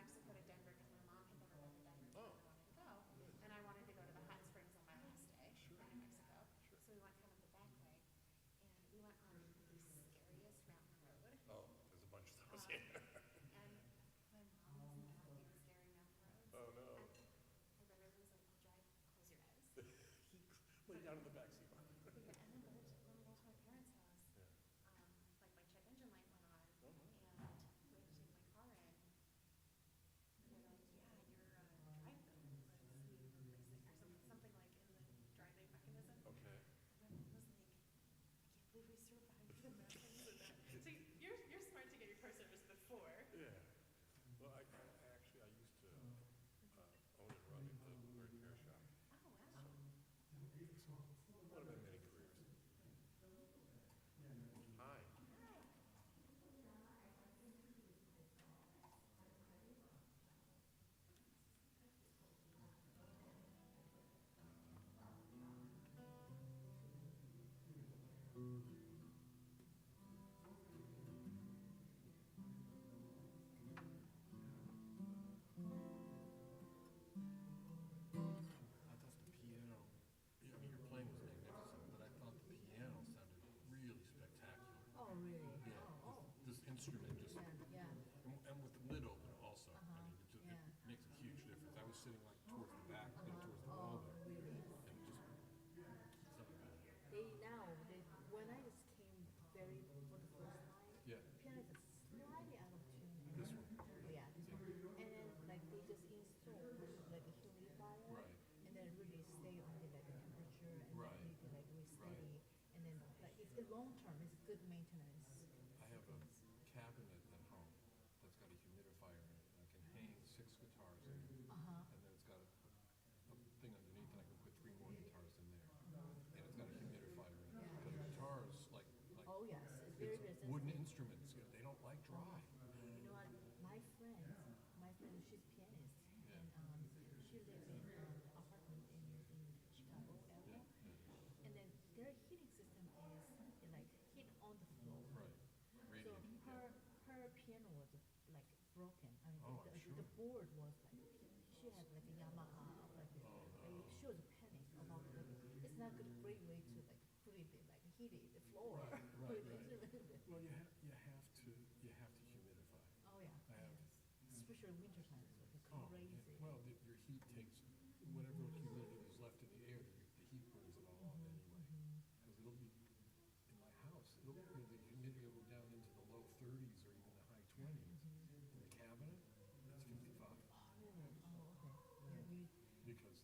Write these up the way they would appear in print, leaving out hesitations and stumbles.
Mexico to Denver because my mom had never been to Denver Oh, and I wanted to go. And I wanted to go to the hot springs on my last day sure, in New Mexico. sure. So we went kind of the back way. And we went on the scariest mountain road. Oh, there's a bunch of those Um, here. and my mom was not doing scary mountain roads. Oh, no. And my brother was like, I'll drive, close your eyes. Lay down in the backseat. Yeah, and then when we got to my parents' house, Yeah. like my check engine light went on, Oh, no. and we had to take my car in. And they're like, yeah, your drive belt was missing or something like in the driving mechanism. Okay. And my mom was like, I can't believe we survived the mountains and that. So you're smart to get your car service before. Yeah. Well, I actually, I used to own and run a Bluebird repair shop. Oh, wow. So, one of my many careers. Hi. I thought the piano, I mean, your playing was magnificent, but I thought the piano sounded really spectacular. Oh, really? Yeah, Oh, this instrument just, yeah, yeah. and with the lid open also. I mean, it Yeah. makes a huge difference. I was sitting like towards the back, towards the wall Oh, there, really? and just sounded good. When I just came very for the first time, Yeah. piano is slightly out of tune. And This one. Yeah, this one. And then like they just installed like a humidifier. Right. And then really stay on the like the temperature and Right. then really like really steady. And then like it's long term, it's good maintenance. I have a cabinet at home that's got a humidifier in it. I can hang 6 guitars in it, and then it's got a thing underneath, and I can put 3 more guitars in there. And it's got a humidifier in it. Because guitars, Oh yes, it's very it's good. wooden instruments, they don't like dry. You know what? My friend, she's a pianist, Yeah. and she lives in an apartment in Chicago area, and then their heating system is like heat on the floor. Right. So Radiant. her piano was like broken. I mean, Oh, I'm sure. the board was like she had like a Yamaha, like she was panic about like it's not a great way to like put it in, like heat it the floor. Right. Well, you have to humidify. Oh yeah. I have. Yes. Especially winter time, it's like Oh, crazy. yeah. Well, your heat takes whatever humidity is left in the air. The heat burns it all off anyway. Because it'll be in my house. The humidity will go down into the low 30s or even the high 20s. In the cabinet, that's 55. Oh really? Oh okay. Yeah, Because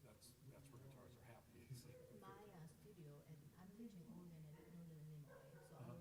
that's where guitars are happy. my studio, and I'm teaching Northern Illinois, so our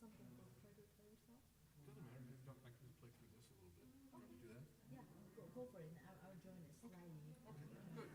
something to try to play yourself? Doesn't matter, I can just play through this a little bit. You want me to do that? Yeah, go for it. I'll join it slightly. Okay, good.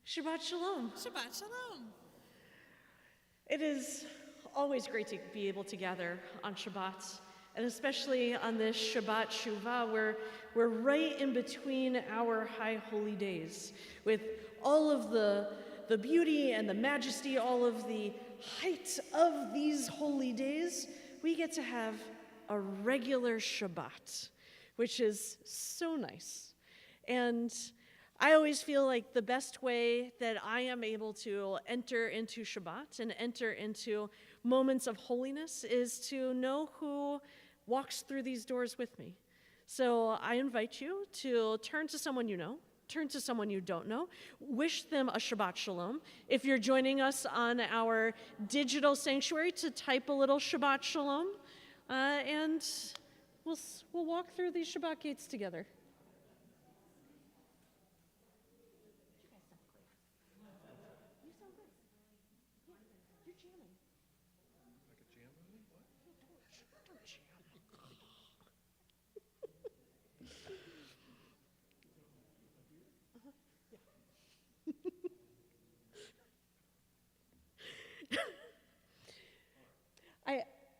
Shabbat Shalom. Shabbat Shalom. It is always great to be able to gather on Shabbat, and especially on this Shabbat Shuvah, where we're right in between our high holy days, with all of the beauty and the majesty, all of the height of these holy days. We get to have a regular Shabbat, which is so nice. And I always feel like the best way that I am able to enter into Shabbat and enter into moments of holiness is to know who walks through these doors with me. So I invite you to turn to someone you know, turn to someone you don't know, wish them a Shabbat Shalom. If you're joining us on our digital sanctuary, to type a little Shabbat Shalom, and we'll walk through these Shabbat gates together.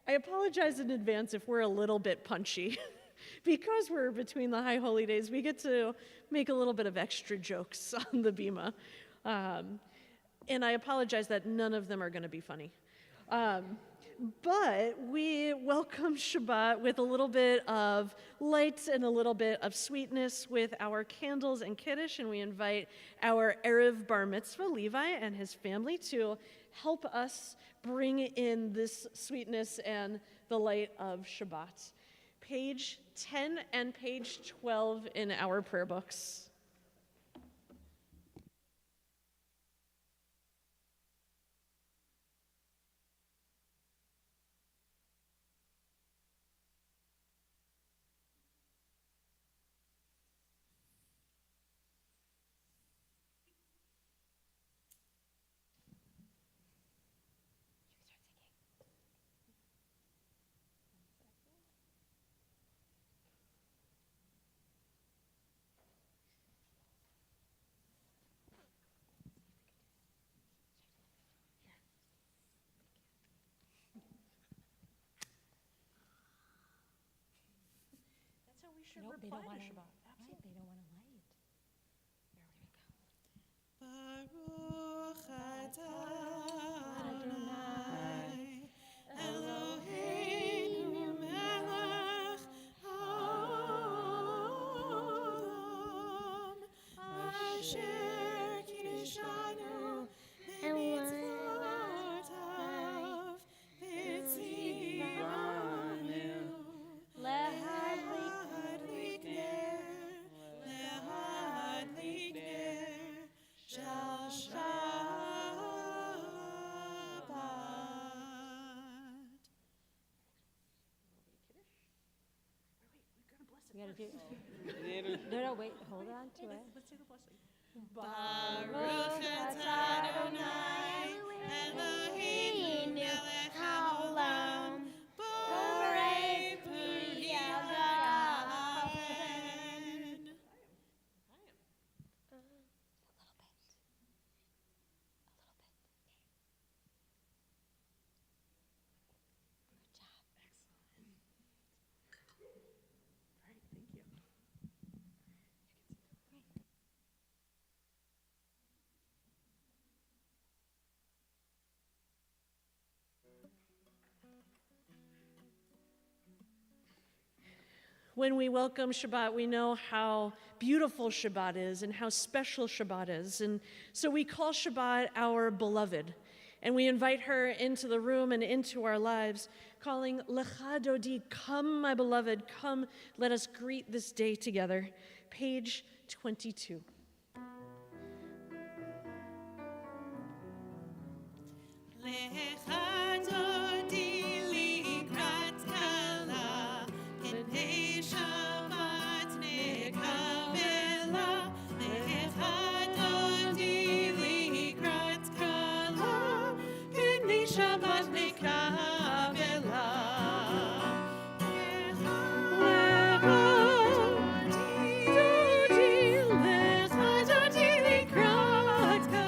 I apologize in advance if we're a little bit punchy. Because we're between the high holy days, we get to make a little bit of extra jokes on the bima. And I apologize that none of them are going to be funny. But we welcome Shabbat with a little bit of light and a little bit of sweetness with our candles and kiddush, and we invite our Erev Bar Mitzvah, Levi, and his family to help us bring in this sweetness and the light of Shabbat. Page 10 and page 12 in our prayer books. Nope, they don't want to. Shabbat. Right, they don't want to light. Baruch atah Adonai Eloheinu melech haolam asher kiddushanu b'mitzvotav v'tzivanu lehadlik ner shel Shabbat. We gotta do. No, wait, hold on to it. Let's say the blessing. Baruch atah Adonai Eloheinu melech haolam borei peri ha'afen. All right, thank you. When we welcome Shabbat, we know how beautiful Shabbat is and how special Shabbat is. And so we call Shabbat our beloved. And we invite her into the room and into our lives, calling, Lecha Dodi, come, my beloved, come, let us greet this day together. Page 22. Lecha dodi likrat kala, k'nei Shabbat nekavela. Lecha dodi likrat kala, k'nei Shabbat nekavela. Lecha dodi likrat kala.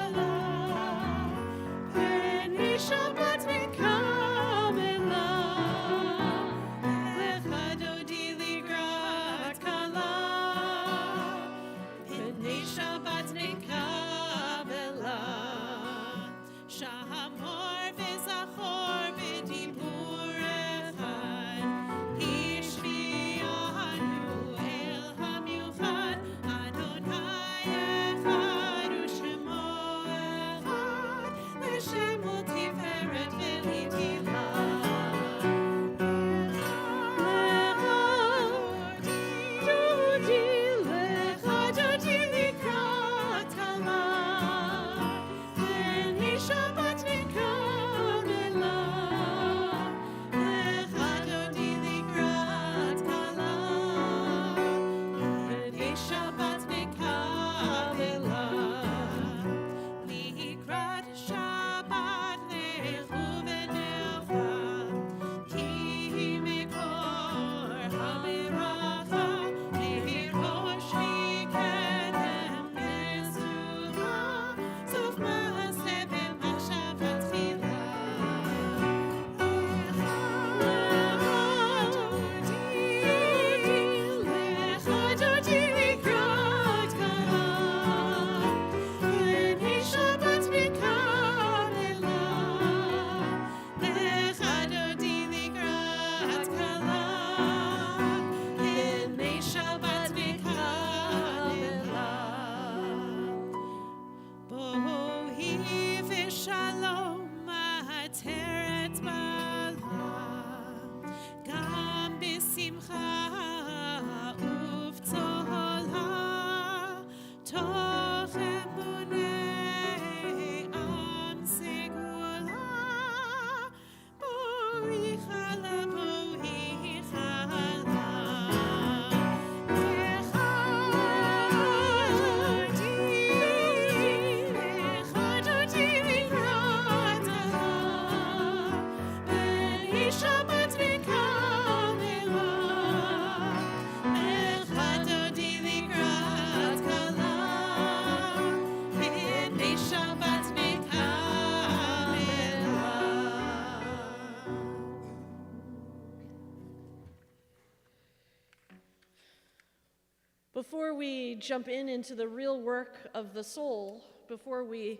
Before we jump into the real work of the soul, before we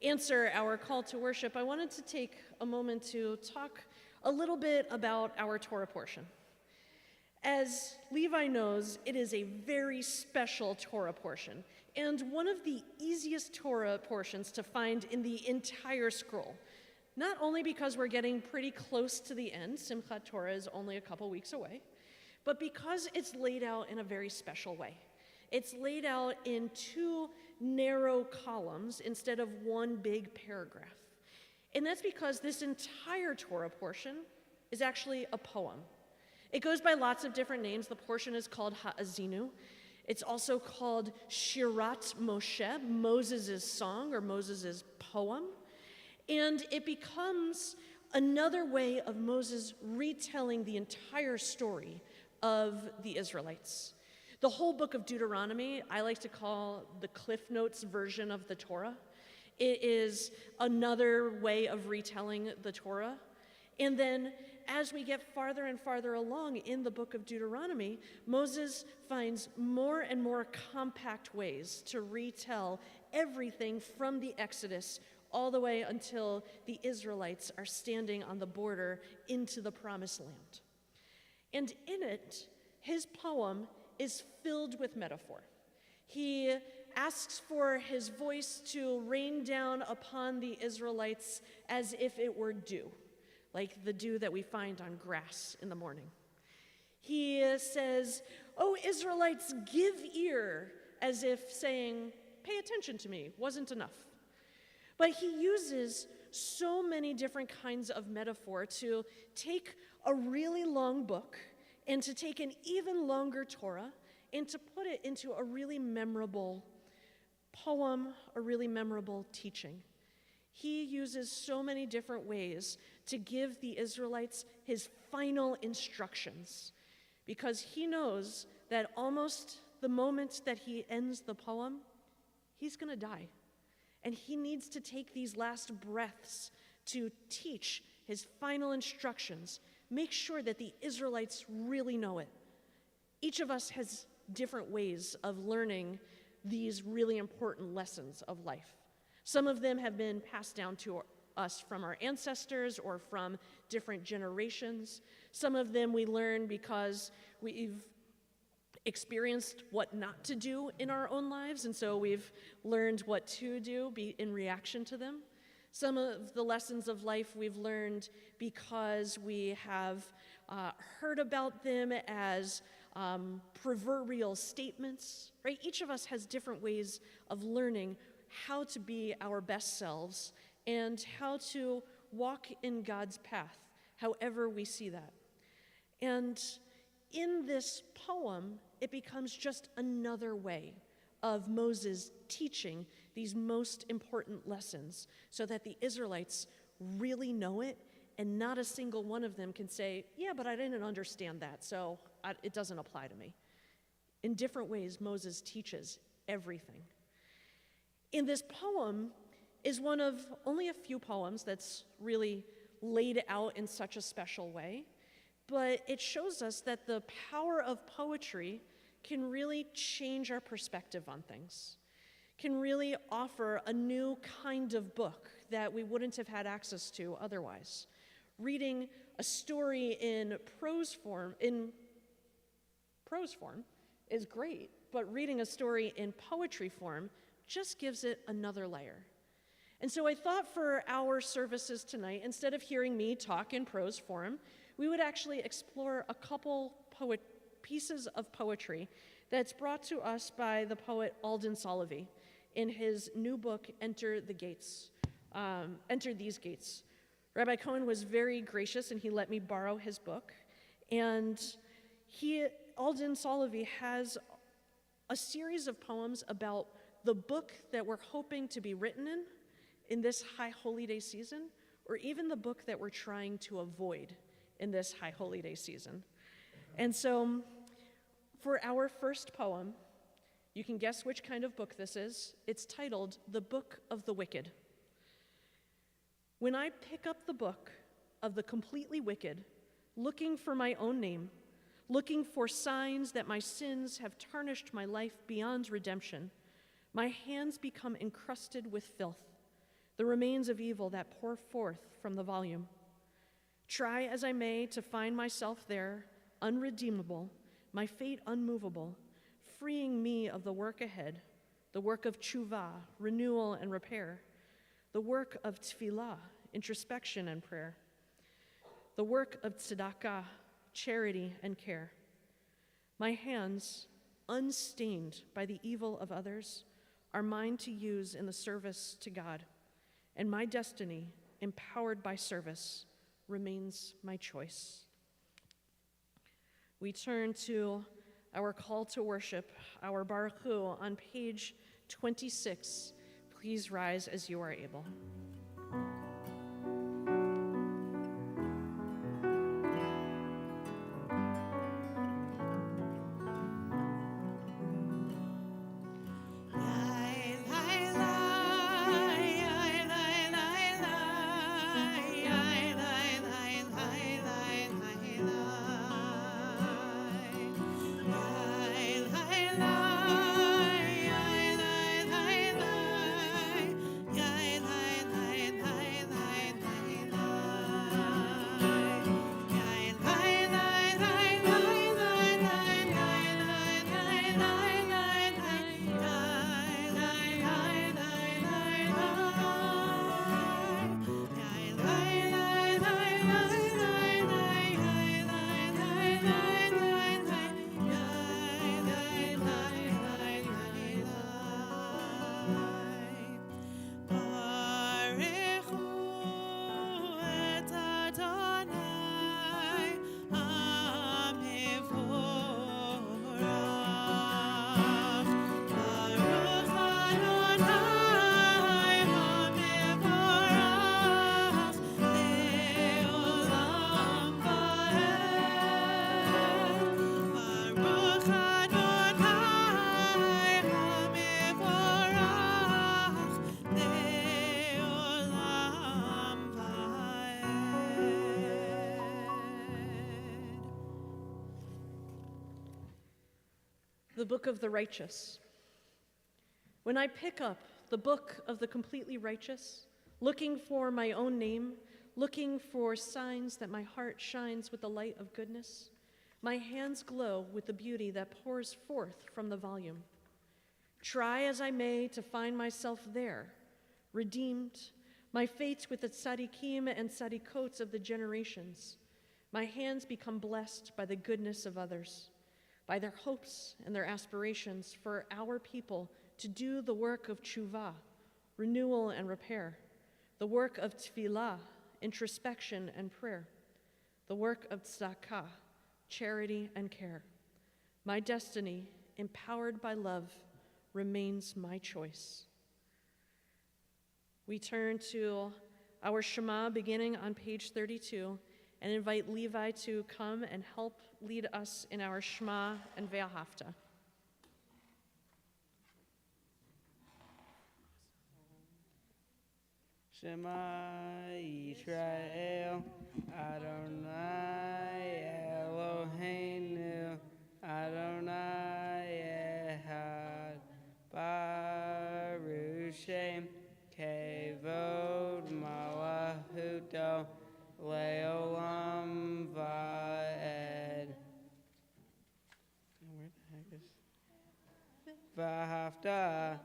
answer our call to worship, I wanted to take a moment to talk a little bit about our Torah portion. As Levi knows, it is a very special Torah portion, and one of the easiest Torah portions to find in the entire scroll. Not only because we're getting pretty close to the end, Simchat Torah is only a couple weeks away, but because it's laid out in a very special way. It's laid out in two narrow columns instead of one big paragraph. And that's because this entire Torah portion is actually a poem. It goes by lots of different names. The portion is called Ha'azinu. It's also called Shirat Moshe, Moses' song or Moses' poem. And it becomes another way of Moses retelling the entire story of the Israelites. The whole book of Deuteronomy, I like to call the Cliff Notes version of the Torah. It is another way of retelling the Torah. And then as we get farther and farther along in the book of Deuteronomy, Moses finds more and more compact ways to retell everything from the Exodus all the way until the Israelites are standing on the border into the Promised Land. And in it, his poem is filled with metaphor. He asks for his voice to rain down upon the Israelites as if it were dew, like the dew that we find on grass in the morning. He says, "Oh, Israelites, give ear," as if saying, "Pay attention to me," wasn't enough. But he uses so many different kinds of metaphor to take a really long book and to take an even longer Torah and to put it into a really memorable poem, a really memorable teaching. He uses so many different ways to give the Israelites his final instructions because he knows that almost the moment that he ends the poem, he's going to die. And he needs to take these last breaths to teach his final instructions, make sure that the Israelites really know it. Each of us has different ways of learning these really important lessons of life. Some of them have been passed down to us from our ancestors or from different generations. Some of them we learn because we've experienced what not to do in our own lives, and so we've learned what to do in reaction to them. Some of the lessons of life we've learned because we have heard about them as proverbial statements, right? Each of us has different ways of learning how to be our best selves and how to walk in God's path, however we see that. And in this poem, it becomes just another way of Moses teaching these most important lessons so that the Israelites really know it and not a single one of them can say, "Yeah, but I didn't understand that, so it doesn't apply to me." In different ways, Moses teaches everything. In this poem is one of only a few poems that's really laid out in such a special way, but it shows us that the power of poetry can really change our perspective on things, can really offer a new kind of book that we wouldn't have had access to otherwise. Reading a story in prose form is great, but reading a story in poetry form just gives it another layer. And so I thought for our services tonight, instead of hearing me talk in prose form, we would actually explore a couple pieces of poetry that's brought to us by the poet Alden Solovey in his new book, Enter These Gates. Rabbi Cohen was very gracious and he let me borrow his book. And Alden Solovey has a series of poems about the book that we're hoping to be written in this High Holy Day season, or even the book that we're trying to avoid in this High Holy Day season. And so for our first poem, you can guess which kind of book this is. It's titled The Book of the Wicked. When I pick up the book of the completely wicked, looking for my own name, looking for signs that my sins have tarnished my life beyond redemption. My hands become encrusted with filth, the remains of evil that pour forth from the volume. Try as I may to find myself there, unredeemable, my fate unmovable, freeing me of the work ahead, the work of tshuva, renewal and repair, the work of tefillah, introspection and prayer, the work of tzedakah, charity and care. My hands, unstained by the evil of others, are mine to use in the service to God, and my destiny, empowered by service, remains my choice. We turn to our call to worship, our Baruch Hu, on page 26. Please rise as you are able. The book of the righteous. When I pick up the book of the completely righteous, looking for my own name, looking for signs that my heart shines with the light of goodness, my hands glow with the beauty that pours forth from the volume. Try as I may to find myself there, redeemed, my fate with the tzaddikim and tzaddikots of the generations. My hands become blessed by the goodness of others, by their hopes and their aspirations for our people to do the work of tshuva, renewal and repair, the work of tefillah, introspection and prayer, the work of tzedakah, charity and care. My destiny, empowered by love, remains my choice. We turn to our Shema beginning on page 32 and invite Levi to come and help lead us in our Shema and Ve'ahavta. Shema Yisrael, Adonai Eloheinu, Adonai Echad, Baruch Shem, Kevod Malachuto, Leolam Va'ed. Where the heck is V'ahavta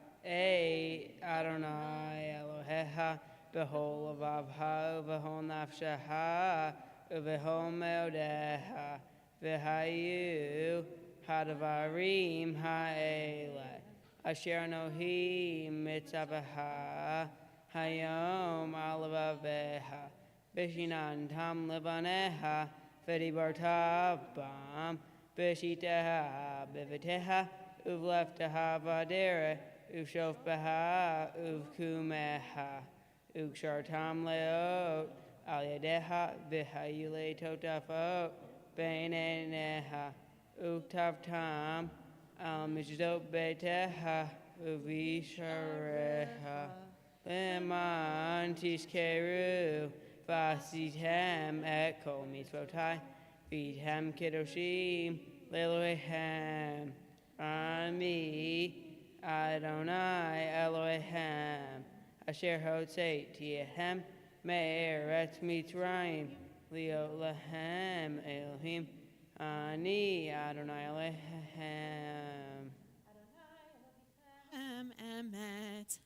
Adonai Elohecha b'chol levavcha v'chol nafshecha v'chol meodecha v'hayu hadavarim ha'ele asher anohi mitzavaha hayom al levavecha b'shinan tam levanecha v'dibarta bam b'shiteha b'viteha uvlefteha v'adere uvshofbeha uvkumeha ukshartam leot al yadeha v'hayule totafot beineneha uktavtam al mizdot beteha uvishareha leman tishkeru vasitem et kol mitzvotai B'Hem Kedoshim Le'Elohim Ani Adonai Elohim Asher Hotzei Me'eretz Mitzrayim Leo Lahem Elohim Ani Adonai Elohim. Emet.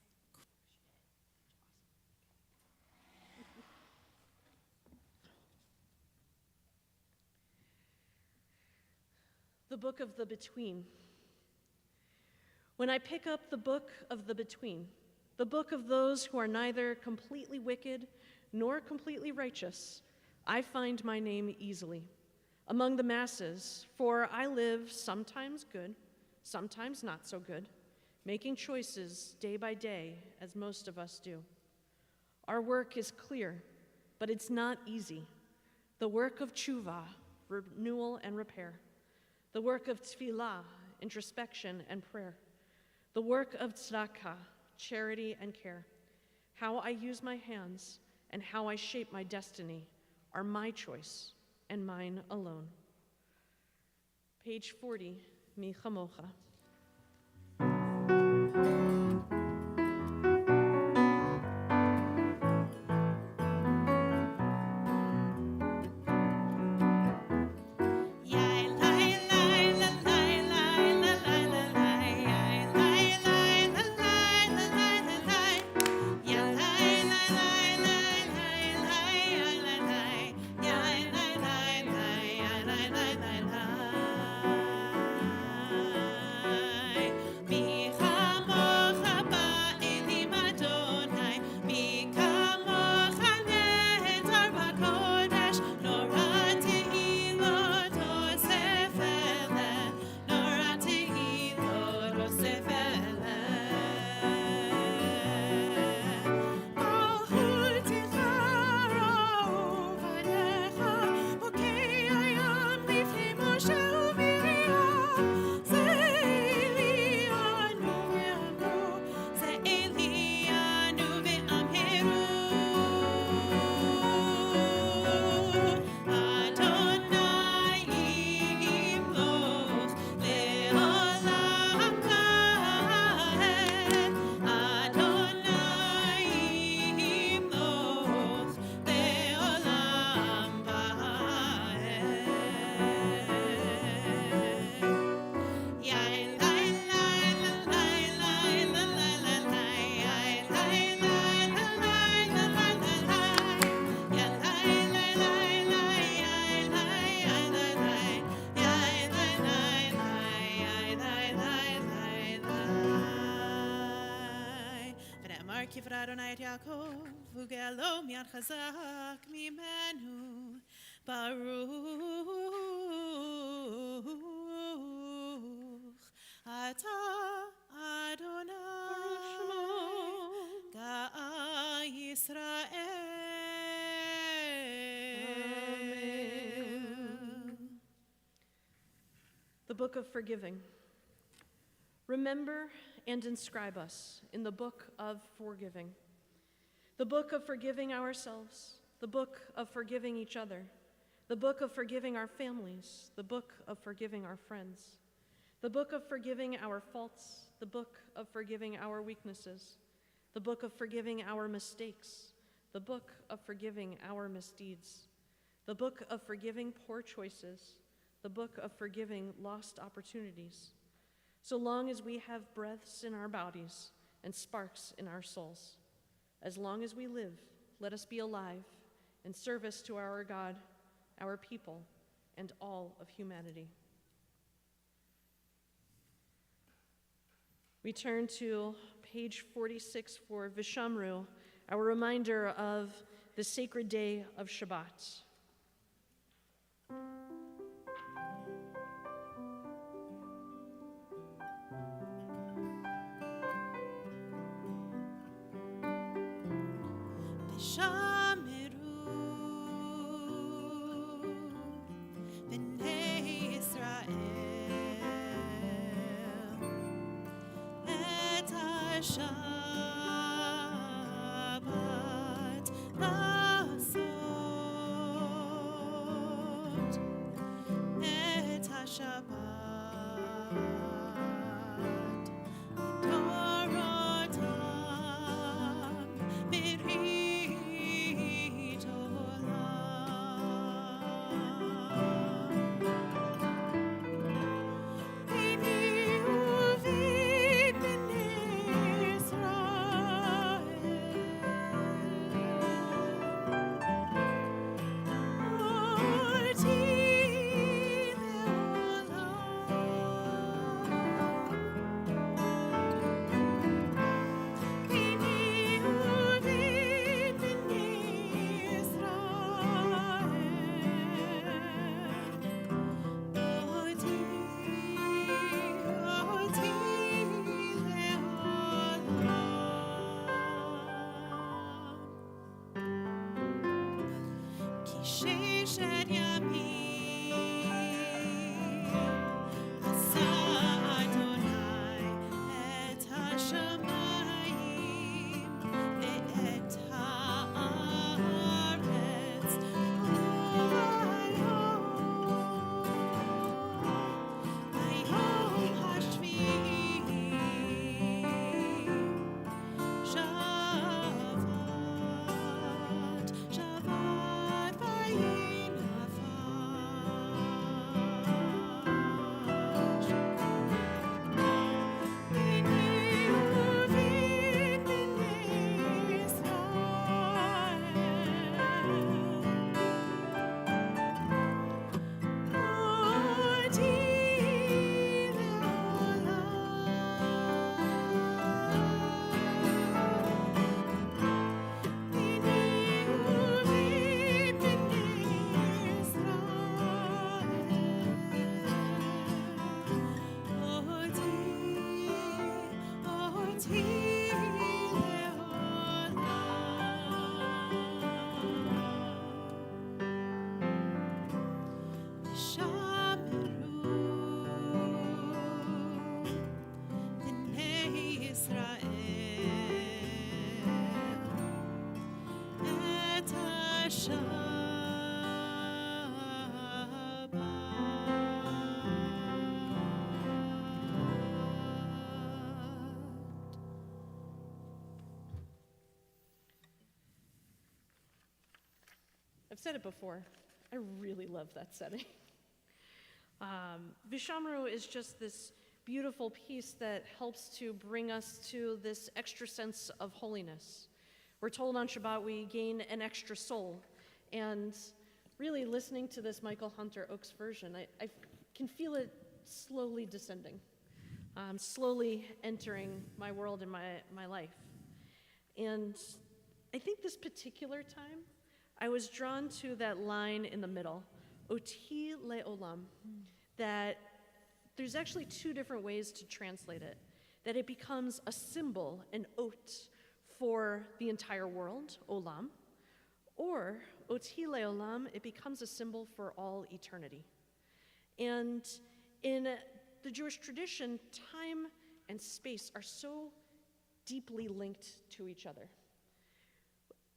The book of the between. When I pick up the book of the between, the book of those who are neither completely wicked nor completely righteous, I find my name easily among the masses, for I live sometimes good, sometimes not so good, making choices day by day, as most of us do. Our work is clear, but it's not easy. The work of tshuva, renewal and repair. The work of tefillah, introspection and prayer. The work of tzedakah, charity and care. How I use my hands and how I shape my destiny are my choice and mine alone. Page 40, Mi Chamocha. Kivra Adonai et Yaakov, ugelo miad chazak mimenu, Baruch Ata Adonai, Ga'a Yisrael. Amen. The book of forgiving. Remember and inscribe us in the book of forgiving. The book of forgiving ourselves, the book of forgiving each other, the book of forgiving our families, the book of forgiving our friends, the book of forgiving our faults, the book of forgiving our weaknesses, the book of forgiving our mistakes, the book of forgiving our misdeeds, the book of forgiving poor choices, the book of forgiving lost opportunities. So long as we have breaths in our bodies and sparks in our souls, as long as we live, let us be alive in service to our God, our people, and all of humanity. We turn to page 46 for Vishamru, our reminder of the sacred day of Shabbat. Shabbat I've said it before, I really love that setting. Vishamru is just this beautiful piece that helps to bring us to this extra sense of holiness. We're told on Shabbat we gain an extra soul. And really listening to this Michael Hunter Oakes version, I can feel it slowly descending, slowly entering my world and my life. And I think this particular time, I was drawn to that line in the middle, Oti le'olam, that there's actually two different ways to translate it, that it becomes a symbol, an oat, for the entire world, olam, or Oti le'olam, it becomes a symbol for all eternity. And in the Jewish tradition, time and space are so deeply linked to each other.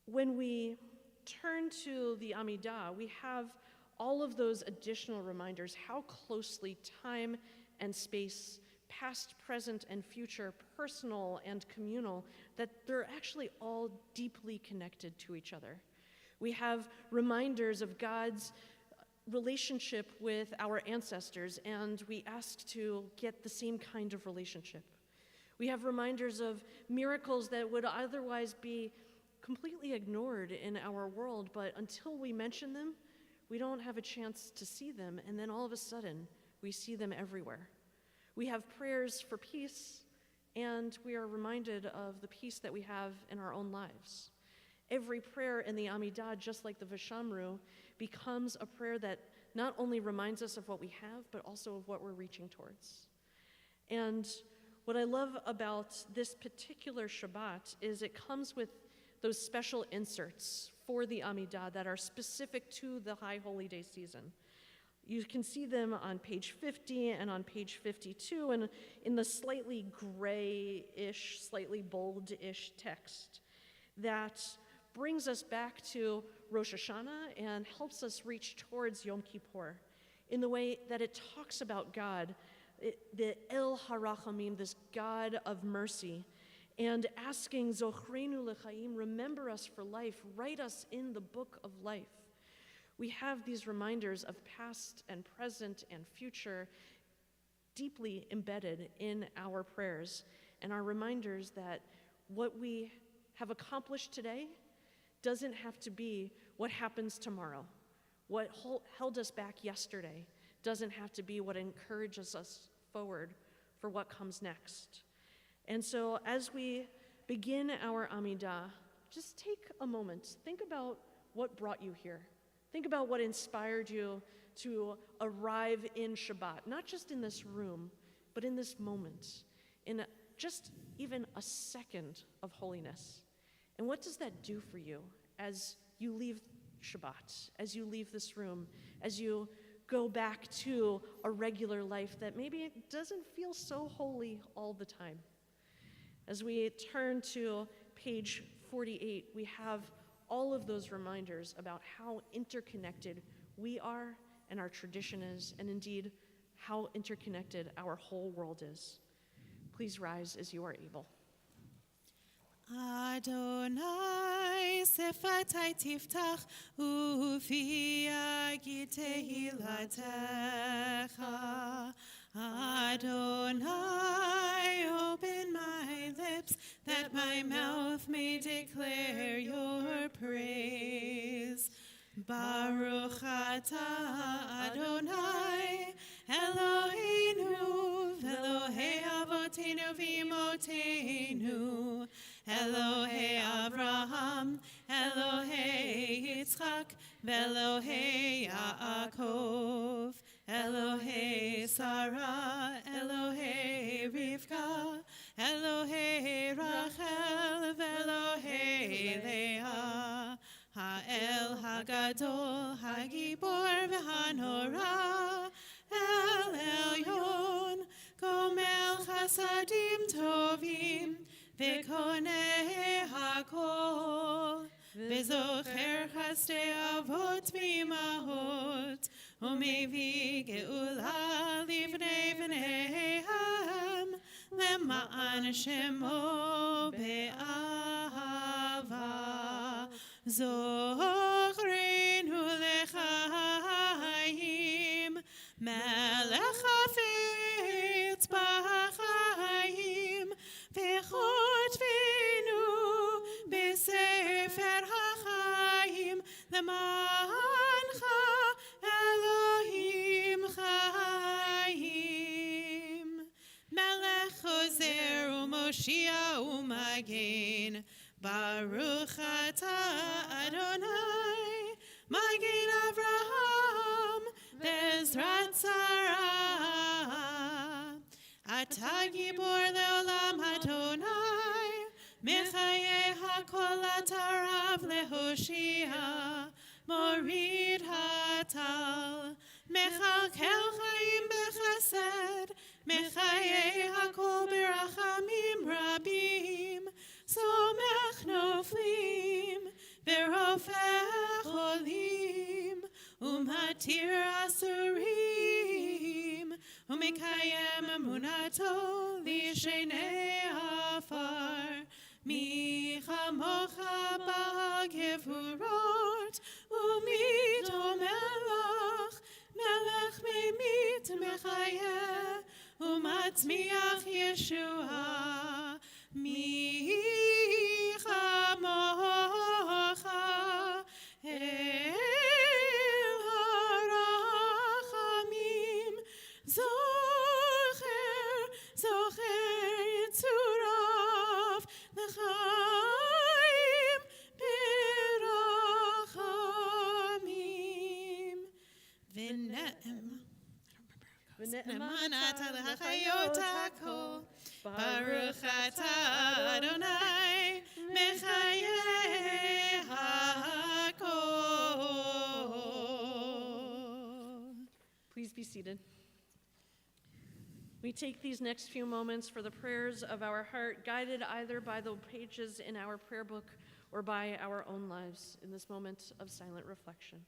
When we turn to the Amidah, we have all of those additional reminders how closely time and space, past, present, and future, personal and communal, that they're actually all deeply connected to each other. We have reminders of God's relationship with our ancestors, and we ask to get the same kind of relationship. We have reminders of miracles that would otherwise be completely ignored in our world, but until we mention them, we don't have a chance to see them, and then all of a sudden, we see them everywhere. We have prayers for peace, and we are reminded of the peace that we have in our own lives. Every prayer in the Amidah, just like the Vishamru, becomes a prayer that not only reminds us of what we have, but also of what we're reaching towards. And what I love about this particular Shabbat is it comes with those special inserts for the Amidah that are specific to the High Holy Day season. You can see them on page 50 and on page 52, and in the slightly gray-ish, slightly bold-ish text that brings us back to Rosh Hashanah and helps us reach towards Yom Kippur in the way that it talks about God, the El HaRachamim, this God of mercy, and asking Zochreinu L'chaim, remember us for life, write us in the book of life. We have these reminders of past and present and future deeply embedded in our prayers, and our reminders that what we have accomplished today doesn't have to be what happens tomorrow. What held us back yesterday doesn't have to be what encourages us forward for what comes next. And so as we begin our Amidah, just take a moment. Think about what brought you here. Think about what inspired you to arrive in Shabbat, not just in this room, but in this moment, in just even a second of holiness. And what does that do for you as you leave Shabbat, as you leave this room, as you go back to a regular life that maybe it doesn't feel so holy all the time? As we turn to page 48, we have all of those reminders about how interconnected we are and our tradition is, and indeed, how interconnected our whole world is. Please rise as you are able. Adonai sefatai tiftach ufi yagid tehilatecha. Adonai, open my lips that my mouth may declare your praise. Baruch atah Adonai Eloheinu v'Elohei avotenu v'imotenu Elohei Avraham Elohei Yitzchak v'Elohei Yaakov Elohei Sarah Elohei Rivka Elohei Rachel v'Elohei Leah Ha'el Hagadol Hagibor v'Hanora El Elyon Gomel Chasadim Tovim V'Konei Hakol V'Zocher Chasdei Avot V'Imahot U'Mevi Geula Livnei V'Nei Lema'an Shemo Be'ahava Zochreinu מלך חפץ בחיים, וכותבנו בספר החיים, למענך אלוהים חיים. מלך עוזר ומושיע ומגן, ברוך אתה אדוני, מגן אברהם בעזרת שרה. אתה גיבור לעולם אדוני, מחיי הכל אתה רב להושיע, מוריד הטל, מכלכל חיים בחסד, מחיי הכל ברחמים רבים, סומך נופלים ורופא חולים, ומתיר אסורים, ומקיים אמונתו לשני עפר. מי כמוך בעל גבורות, ומי דומה לך, מלך ממית מחיה, ומצמיח ישועה. מי כמוך אל הרחמים, זוכר יצוריו לחיים ברחמים. ונאמן אתה להחיות הכל, ברוך אתה אדוני מחיי הכל. Please be seated. We take these next few moments for the prayers of our heart, guided either by the pages in our prayer book or by our own lives in this moment of silent reflection.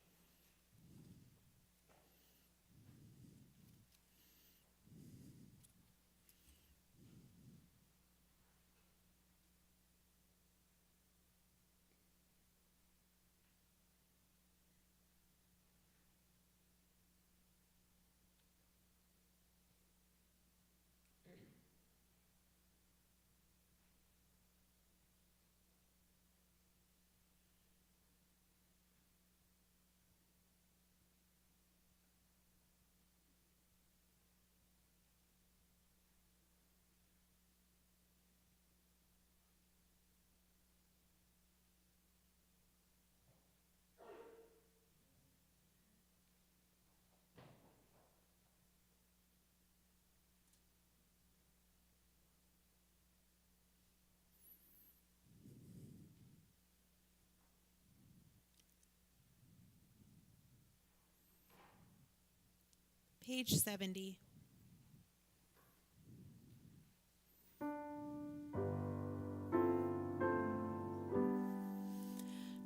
Page 70.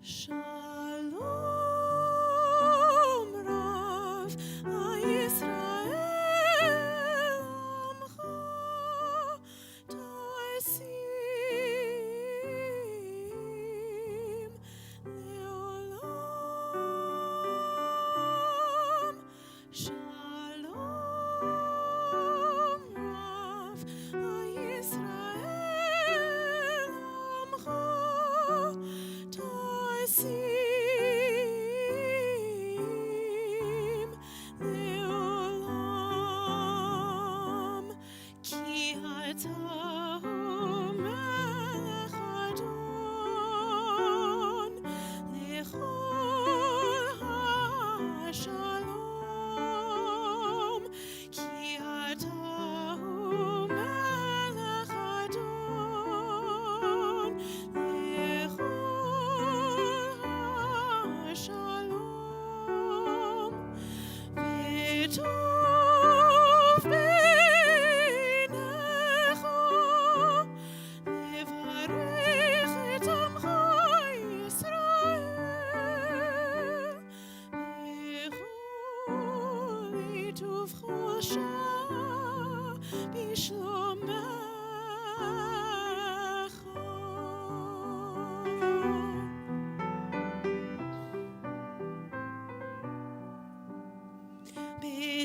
Shalom Rav Yisrael Amcha Taisim Leolam. Shalom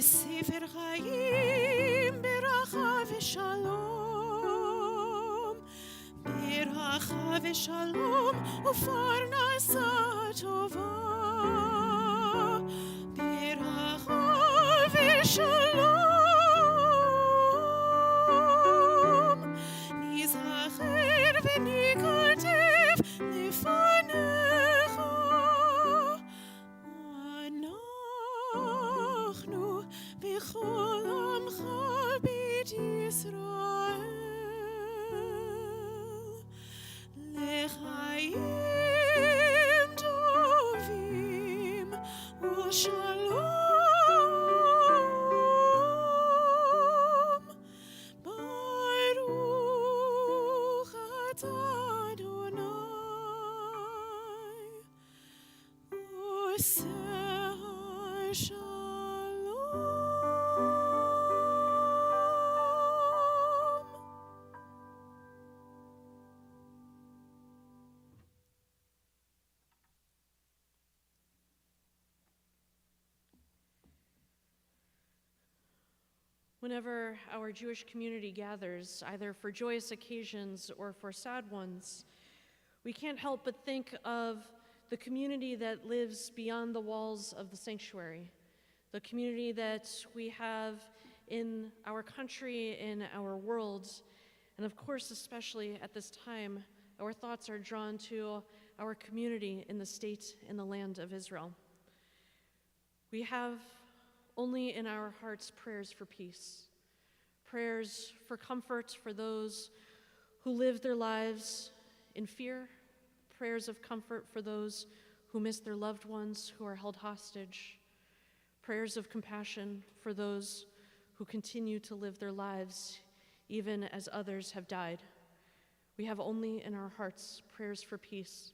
בספר חיים ברכה ושלום, ברכה ושלום ופרנסה טובה, ברכה ושלום, נזכר וניכתב לפניך, אנחנו בכל עמך בית ישראל, לחיים טובים ושלום, ברוך אתה אדוני עושה השלום. Whenever our Jewish community gathers, either for joyous occasions or for sad ones, we can't help but think of the community that lives beyond the walls of the sanctuary, the community that we have in our country, in our world, and of course, especially at this time, our thoughts are drawn to our community in the state, in the land of Israel. We have only in our hearts prayers for peace, prayers for comfort for those who live their lives in fear, prayers of comfort for those who miss their loved ones who are held hostage, prayers of compassion for those who continue to live their lives even as others have died. We have only in our hearts prayers for peace.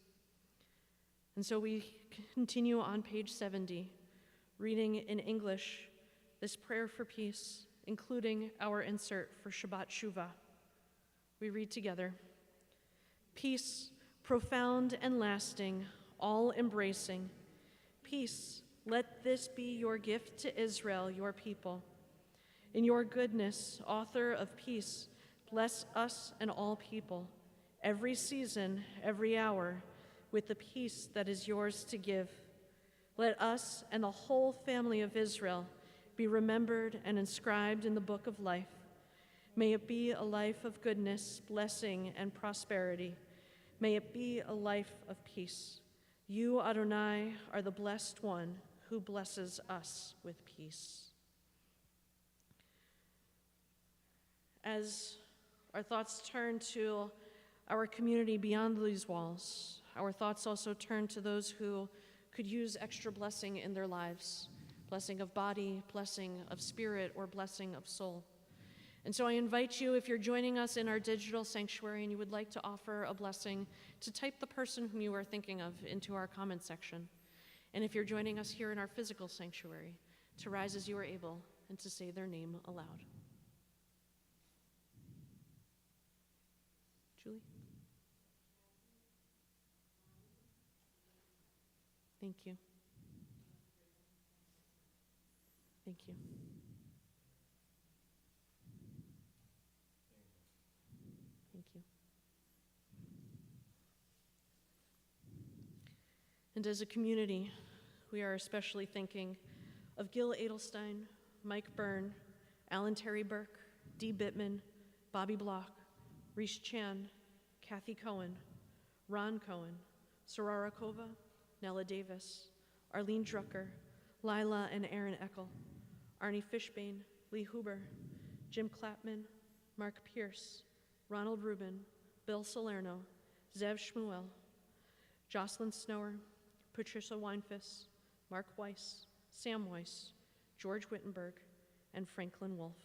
And so we continue on page 70, reading in English this prayer for peace, including our insert for Shabbat Shuvah. We read together, peace, profound and lasting, all-embracing. Peace, let this be your gift to Israel, your people. In your goodness, author of peace, bless us and all people, every season, every hour, with the peace that is yours to give. Let us and the whole family of Israel be remembered and inscribed in the book of life. May it be a life of goodness, blessing, and prosperity. May it be a life of peace. You, Adonai, are the blessed one who blesses us with peace. As our thoughts turn to our community beyond these walls, our thoughts also turn to those who could use extra blessing in their lives, blessing of body, blessing of spirit, or blessing of soul. And so I invite you, if you're joining us in our digital sanctuary and you would like to offer a blessing, to type the person whom you are thinking of into our comment section. And if you're joining us here in our physical sanctuary, to rise as you are able and to say their name aloud. Julie? Thank you. Thank you. Thank you. And as a community, we are especially thinking of Gil Edelstein, Mike Byrne, Alan Terry Burke, Dee Bittman, Bobby Block, Reese Chan, Kathy Cohen, Ron Cohen, Sarara Kova, Nella Davis, Arlene Drucker, Lila and Aaron Eckel, Arnie Fishbane, Lee Huber, Jim Clapman, Mark Pierce, Ronald Rubin, Bill Salerno, Zev Shmuel, Jocelyn Snower, Patricia Weinfuss, Mark Weiss, Sam Weiss, George Wittenberg, and Franklin Wolf.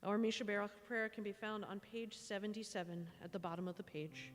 Our Misha Baruch prayer can be found on page 77 at the bottom of the page.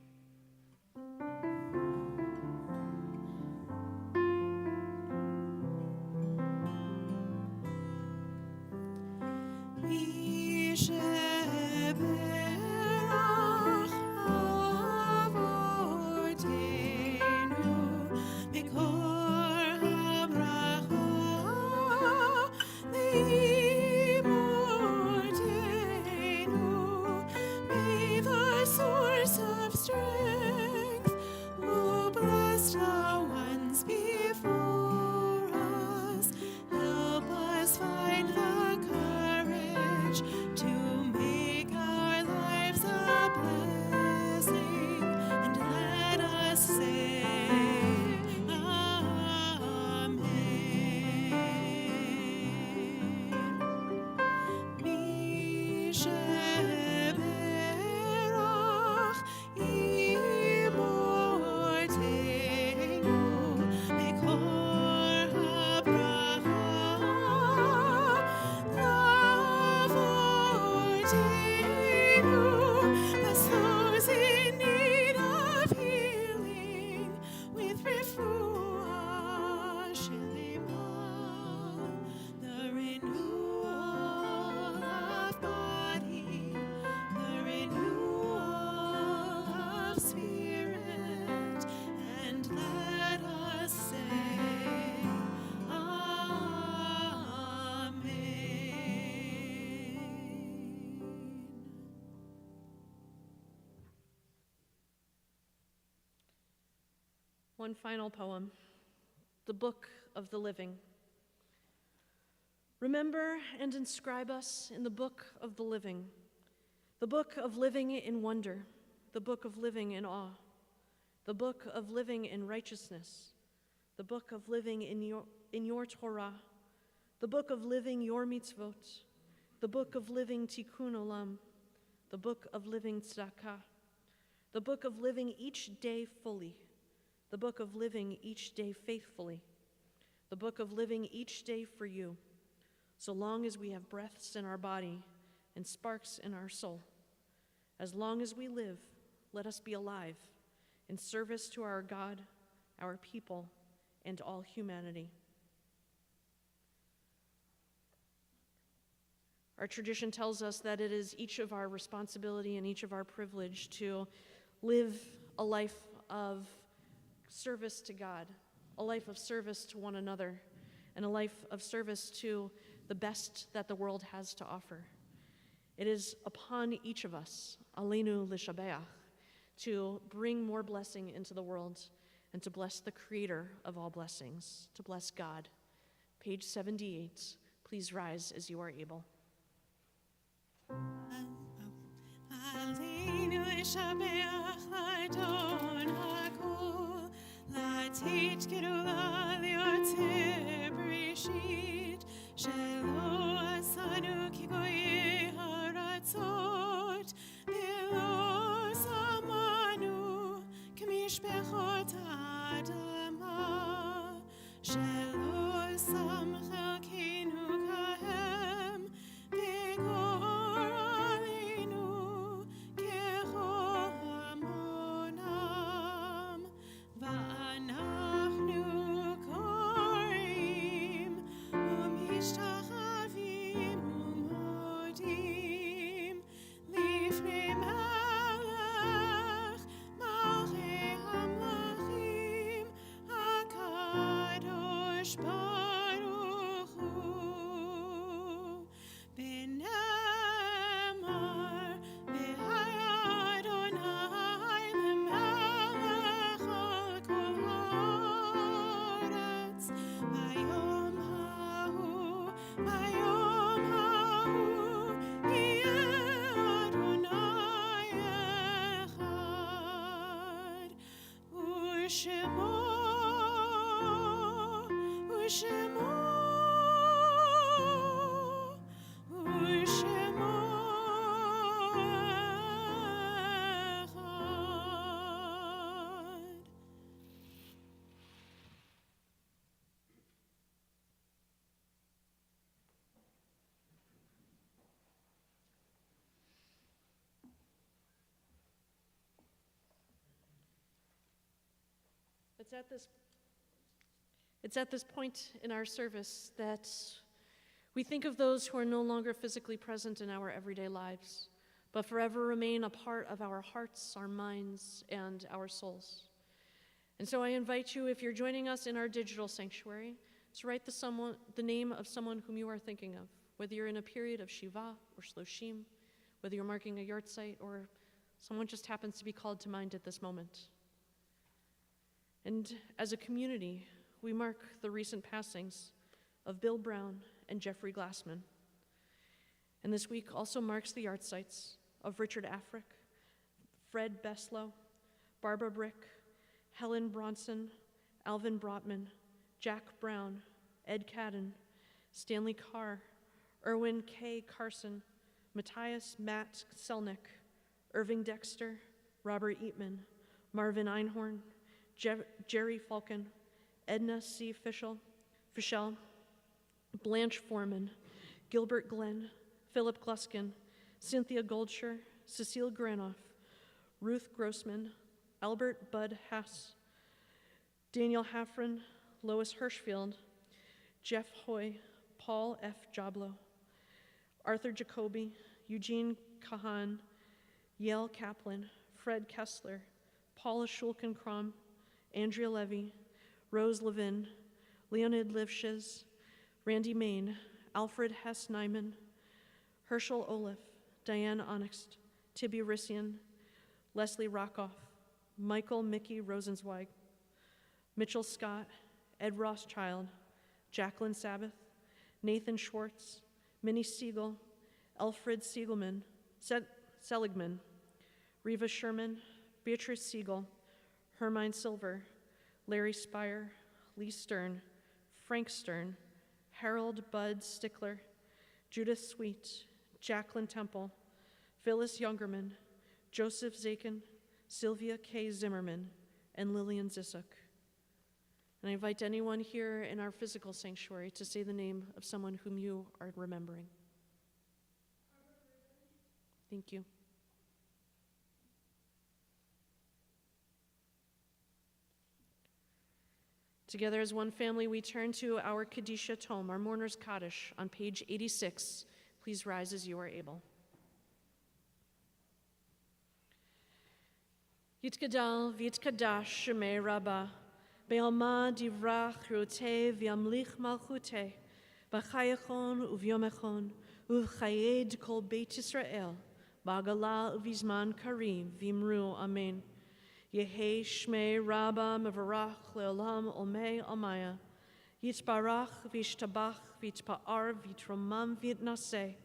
May the source of strength, who bless the ones before us, help us find the courage to make our lives a blessing, and let us say, Amen. Mi sheberach imortenu mekor habracha lavortenu. Bless those in need of healing with refuah shelema, the renewal of body, the renewal of spirit, and let us say, Amen. One final poem, The Book of the Living. Remember and inscribe us in the book of the living, the book of living in wonder, the book of living in awe, the book of living in righteousness, the book of living in your Torah, the book of living your mitzvot, the book of living tikkun olam, the book of living tzedakah, the book of living each day fully, the book of living each day faithfully, the book of living each day for you, so long as we have breaths in our body and sparks in our soul. As long as we live, let us be alive in service to our God, our people, and all humanity. Our tradition tells us that it is each of our responsibility and each of our privilege to live a life of service to God, a life of service to one another, and a life of service to the best that the world has to offer. It is upon each of us, Aleinu l'shabeach, to bring more blessing into the world and to bless the creator of all blessings, to bless God. Page 78, please rise as you are able. Aleinu l'shabeach l'adon hakol, l'atid gerula lioteh brishit, shelo asanu ki goyei haratzot, velo samanu k'mishpechot ha'adama, shelo samcha kinu kahem, v'gor aleinu kechol hamonam, va'anachnu korim u'mishtachavim u'modim lifnei melech malchei hamlachim hakadosh baruch hu b'nemar v'hayadonai lemelech al kol haaretz bayom hahu yeh Adonai echad u'shemo echad. It's at this point in our service that we think of those who are no longer physically present in our everyday lives, but forever remain a part of our hearts, our minds, and our souls. And so I invite you, if you're joining us in our digital sanctuary, to write the name of someone whom you are thinking of, whether you're in a period of Shiva or Shloshim, whether you're marking a yahrzeit or someone just happens to be called to mind at this moment. And as a community, we mark the recent passings of Bill Brown and Jeffrey Glassman. And this week also marks the yahrzeits of Richard Afric, Fred Beslow, Barbara Brick, Helen Bronson, Alvin Brotman, Jack Brown, Ed Cadden, Stanley Carr, Erwin K. Carson, Matthias Matt Selnick, Irving Dexter, Robert Eatman, Marvin Einhorn, Jerry Falcon, Edna C. Fischel, Blanche Foreman, Gilbert Glenn, Philip Gluskin, Cynthia Goldshire, Cecile Granoff, Ruth Grossman, Albert Bud Hass, Daniel Haffron, Lois Hirschfield, Jeff Hoy, Paul F. Joblo, Arthur Jacoby, Eugene Kahan, Yael Kaplan, Fred Kessler, Paula Schulkenkrom, Andrea Levy, Rose Levin, Leonid Livshiz, Randy Main, Alfred Hess Nyman, Herschel Olaf, Diane Onyxt, Tibby Rissian, Leslie Rockoff, Michael Mickey Rosenzweig, Mitchell Scott, Ed Rothschild, Jacqueline Sabbath, Nathan Schwartz, Minnie Siegel, Alfred Siegelman, Seligman, Reva Sherman, Beatrice Siegel, Hermine Silver, Larry Spire, Lee Stern, Frank Stern, Harold Bud Stickler, Judith Sweet, Jacqueline Temple, Phyllis Youngerman, Joseph Zakin, Sylvia K. Zimmerman, and Lillian Zissuk. And I invite anyone here in our physical sanctuary to say the name of someone whom you are remembering. Thank you. Together as one family, we turn to our Kadisha Tome, our Mourner's Kaddish, on page 86. Please rise as you are able. Yitgadal v'yitkadash shemei Rabbah, be'alma divrach rote v'yamlich malchute, b'chayachon uvyomechon, uv'chayed kol beit Yisrael, ba'agala uv'izman karim v'imru amen. Yehi shmei Rabbah mevarach le'olam olmei almaya, yitbarach v'yishtabach v'yitpa'ar v'yitromam v'yitnaseh,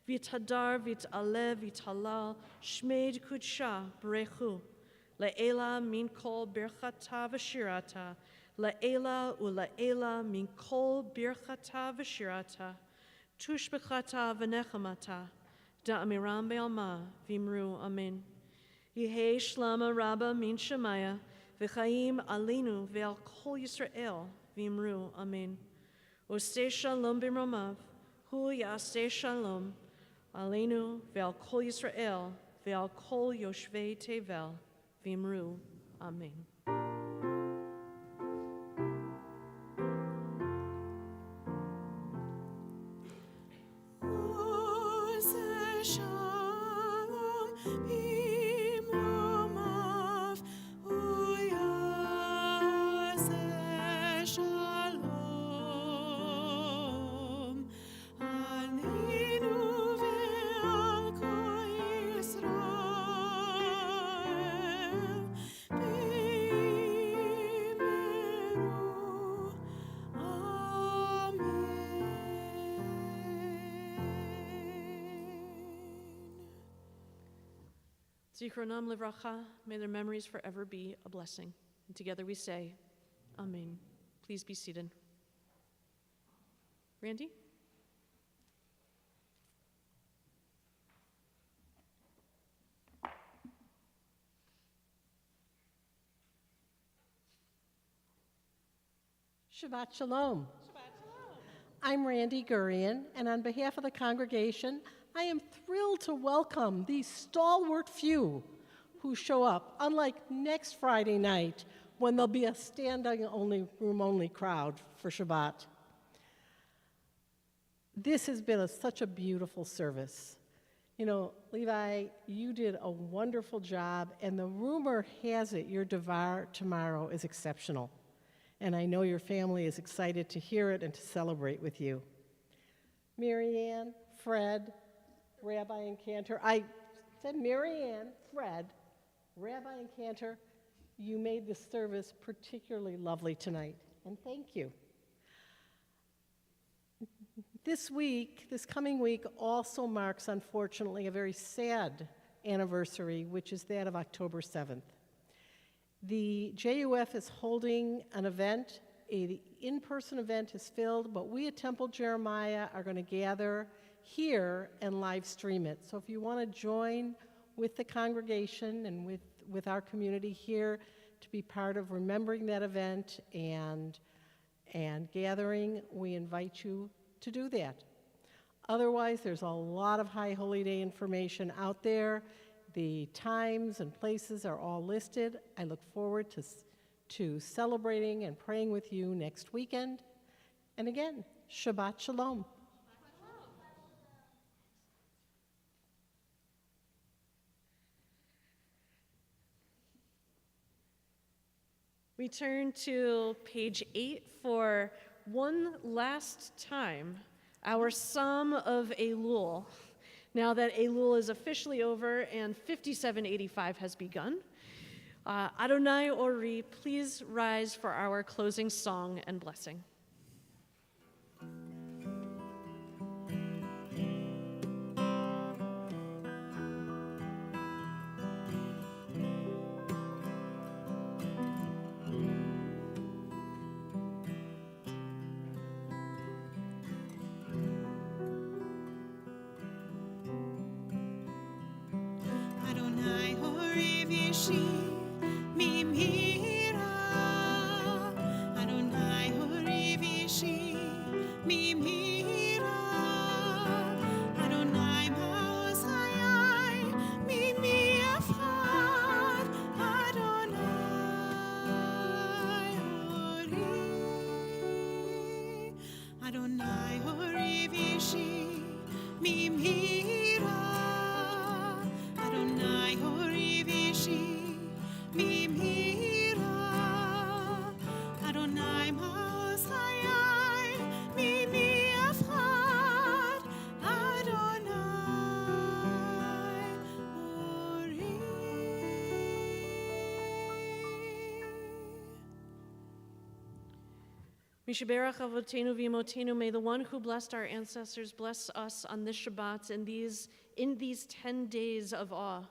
v'yithadar v'yit'aleh v'yithalal, shmeid kudsha b'rechu, La'ela min kol birchata v'shirata, la'ela ula'ela min kol birchata v'shirata, tushbechata v'nechamata, da'amiram be'alma v'imru amen. Yehei shlama rabba min shemaya, v'chaim alinu ve'al kol Yisrael v'imru amen. Oseh shalom b'mromav, hu ya'aseh shalom, alinu ve'al kol Yisrael ve'al kol yoshvei tevel. Vimru. Amen. Oseh shalom b'mromav, uyaseh shalom, alinu ve'al kol Yisrael, b'imru Zichronam livracha, may their memories forever be a blessing. And together we say, Amen. Please be seated. Randy? Shabbat Shalom. I'm Randy Gurian, and on behalf of the congregation, I am thrilled to welcome these stalwart few who show up, unlike next Friday night when there'll be a room-only crowd for Shabbat. This has been such a beautiful service. You know, Levi, you did a wonderful job, and the rumor has it your Devar tomorrow is exceptional. and I know your family is excited to hear it and to celebrate with you. Marianne, Fred, Rabbi and Cantor. I said Marianne, Fred, Rabbi and Cantor, you made this service particularly lovely tonight, and thank you. This week, this coming week, also marks, unfortunately, a very sad anniversary, which is that of October 7th. The JUF is holding an event. An in-person event is filled, but we at Temple Jeremiah are going to gather here and live stream it. So if you want to join with the congregation and with our community here to be part of remembering that event and gathering, we invite you to do that. Otherwise, there's a lot of High Holy Day information out there. The times and places are all listed. I look forward to celebrating and praying with you next weekend. And again, Shabbat Shalom. We turn to page 8 for one last time, our Psalm of Elul. Now that Elul is officially over and 5785 has begun, Adonai Ori, please rise for our closing song and blessing. Adonai hori v'yishi mimhira. Adonai hori v'yishi mimhira. Adonai ma'oz hayai mimi echad. Adonai hori. Adonai hori v'yishi mimhira. Adonai hori v'yishi mimhira. Adonai ma'oz hayai mimi echad. Adonai hori. Mishaberach Avotenu V'Imotenu, may the one who blessed our ancestors bless us on this Shabbat in these 10 days of awe.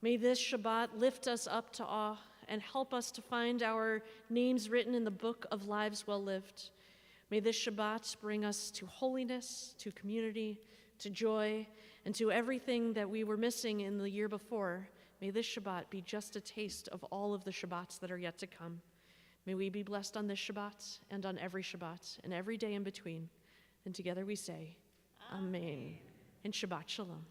May this Shabbat lift us up to awe and help us to find our names written in the book of lives well lived. May this Shabbat bring us to holiness, to community, to joy, and to everything that we were missing in the year before. May this Shabbat be just a taste of all of the Shabbats that are yet to come. May we be blessed on this Shabbat and on every Shabbat and every day in between. And together we say, Amen. And Shabbat Shalom.